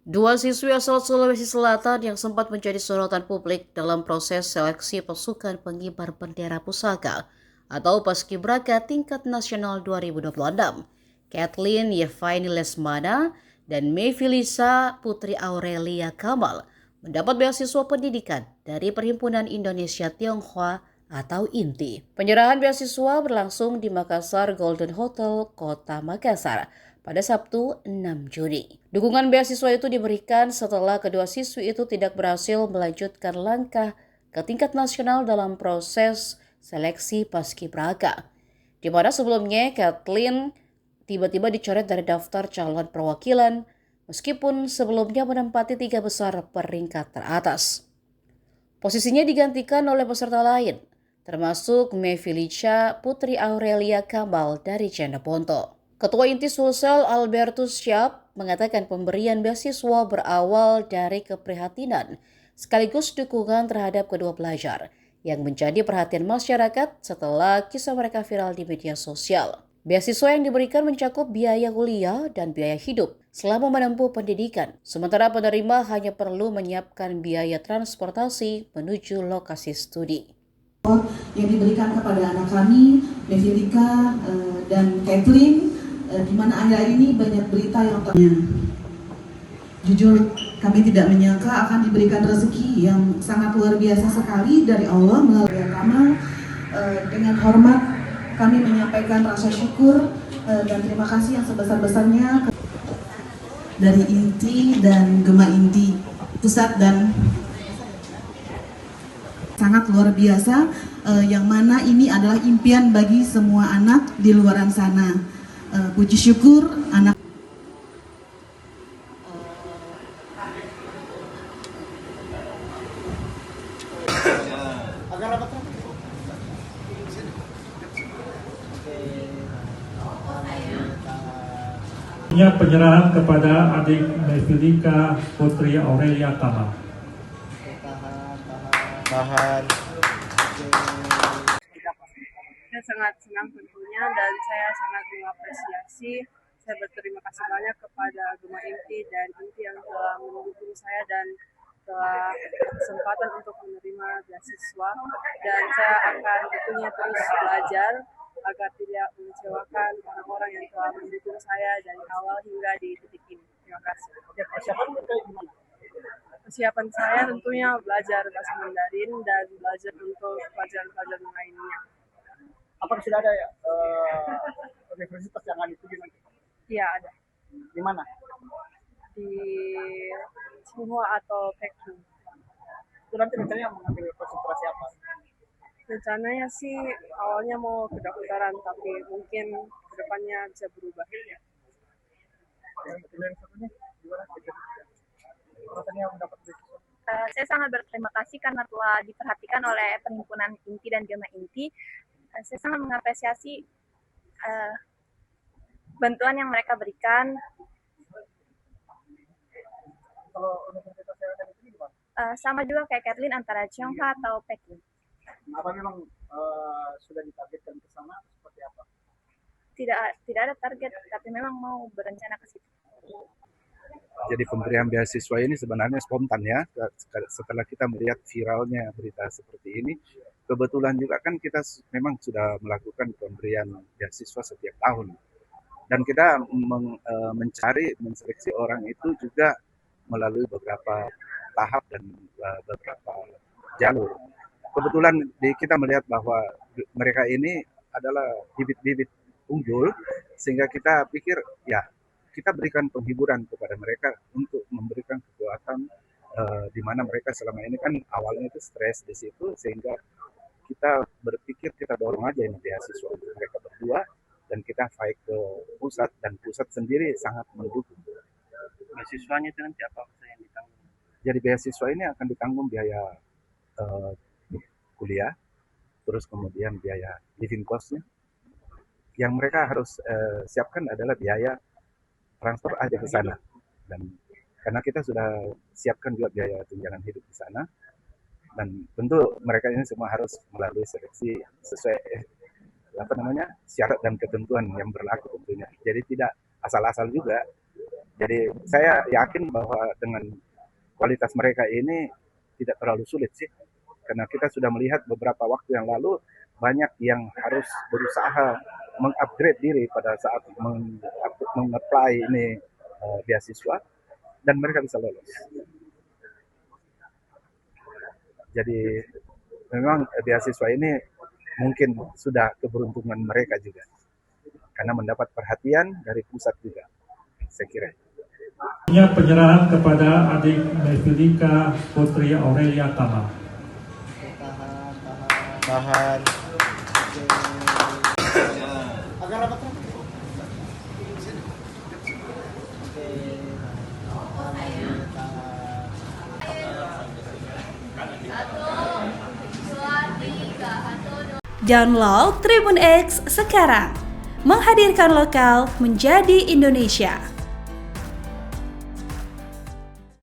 Dua siswi asal Sulawesi Selatan yang sempat menjadi sorotan publik dalam proses seleksi pasukan pengibar bendera pusaka atau Paskibraka tingkat nasional 2026, Kathleen Yevaini Lesmana dan Mevilisa Putri Aurelia Kamal, mendapat beasiswa pendidikan dari Perhimpunan Indonesia Tionghoa atau INTI. Penyerahan beasiswa berlangsung di Makassar Golden Hotel, Kota Makassar, pada Sabtu 6 Juni. Dukungan beasiswa itu diberikan setelah kedua siswi itu tidak berhasil melanjutkan langkah ke tingkat nasional dalam proses seleksi paskibraka, di mana sebelumnya Kathleen tiba-tiba dicoret dari daftar calon perwakilan meskipun sebelumnya menempati 3 besar peringkat teratas. Posisinya digantikan oleh peserta lain, termasuk Mevilica Putri Aurelia Kamal dari Ciandaponto. Ketua Inti Sulsel Albertus Syab mengatakan pemberian beasiswa berawal dari keprihatinan sekaligus dukungan terhadap kedua pelajar yang menjadi perhatian masyarakat setelah kisah mereka viral di media sosial. Beasiswa yang diberikan mencakup biaya kuliah dan biaya hidup selama menempuh pendidikan, sementara penerima hanya perlu menyiapkan biaya transportasi menuju lokasi studi. Yang diberikan kepada anak kami, Mevilika dan Kathleen, di mana akhir-akhir ini banyak berita yang jujur kami tidak menyangka akan diberikan rezeki yang sangat luar biasa sekali dari Allah melalui agama. Dengan hormat kami menyampaikan rasa syukur dan terima kasih yang sebesar-besarnya dari INTI dan Gema INTI pusat dan sangat luar biasa, yang mana ini adalah impian bagi semua anak di luaran sana. Puji syukur anak Penyerahan kepada adik Mevilika Putri Aurelia Kamal. Tahan. Saya sangat senang tentunya dan saya sangat mengapresiasi. Saya berterima kasih banyak kepada Gema Inti dan Inti yang telah mendukung saya dan telah kesempatan untuk menerima beasiswa, dan saya akan tentunya terus belajar agar tidak mengecewakan orang-orang yang telah mendukung saya dari awal hingga di titik ini. Terima kasih. Persiapan saya tentunya belajar bahasa Mandarin dan belajar untuk pelajaran-pelajaran lainnya. Apakah sudah ada universitas yang akan dituju nanti? Iya, ada. Di mana? Di Tsinghua atau Peking. Itu nanti rencananya mengambil konsentrasi apa? Rencananya sih awalnya mau kedokteran, tapi mungkin kedepannya bisa berubah. Yang satunya gimana? Rasanya mendapat beasiswa? Saya sangat berterima kasih karena telah diperhatikan oleh Perhimpunan Inti dan Gema Inti. Saya sangat mengapresiasi bantuan yang mereka berikan. Kalau universitas yang ada di sini gimana? Sama juga kayak Kathleen, antara Tionghoa atau Peking. Apa memang sudah ditargetkan ke sana seperti apa? Tidak ada target, tapi memang mau berencana ke situ. Jadi pemberian beasiswa ini sebenarnya spontan ya, setelah kita melihat viralnya berita seperti ini. Kebetulan juga kan kita memang sudah melakukan pemberian beasiswa setiap tahun. Dan kita menseleksi orang itu juga melalui beberapa tahap dan beberapa jalur. Kebetulan kita melihat bahwa mereka ini adalah bibit-bibit unggul, sehingga kita pikir ya kita berikan penghiburan kepada mereka untuk memberikan kekuatan, di mana mereka selama ini kan awalnya itu stres di situ, sehingga kita berpikir kita dorong aja ini beasiswa untuk mereka berdua, dan kita fight ke pusat, dan pusat sendiri sangat mendukung. Beasiswanya itu nanti apa yang ditanggung? Jadi beasiswa ini akan ditanggung biaya kuliah, terus kemudian biaya living cost-nya. Yang mereka harus siapkan adalah biaya transfer aja ke sana, dan karena kita sudah siapkan juga biaya tunjangan hidup di sana, dan tentu mereka ini semua harus melalui seleksi sesuai syarat dan ketentuan yang berlaku tentunya. Jadi tidak asal-asal juga, Jadi saya yakin bahwa dengan kualitas mereka ini tidak terlalu sulit sih, karena kita sudah melihat beberapa waktu yang lalu banyak yang harus berusaha mengupgrade diri pada saat mengapply ini beasiswa, dan mereka bisa lolos. Jadi memang beasiswa ini mungkin sudah keberuntungan mereka juga, karena mendapat perhatian dari pusat juga, saya kira. Penyerahan kepada adik Mevilika Putri Aurelia Tama. Tahan. Agak rapat. Download Tribun X sekarang, menghadirkan lokal menjadi Indonesia.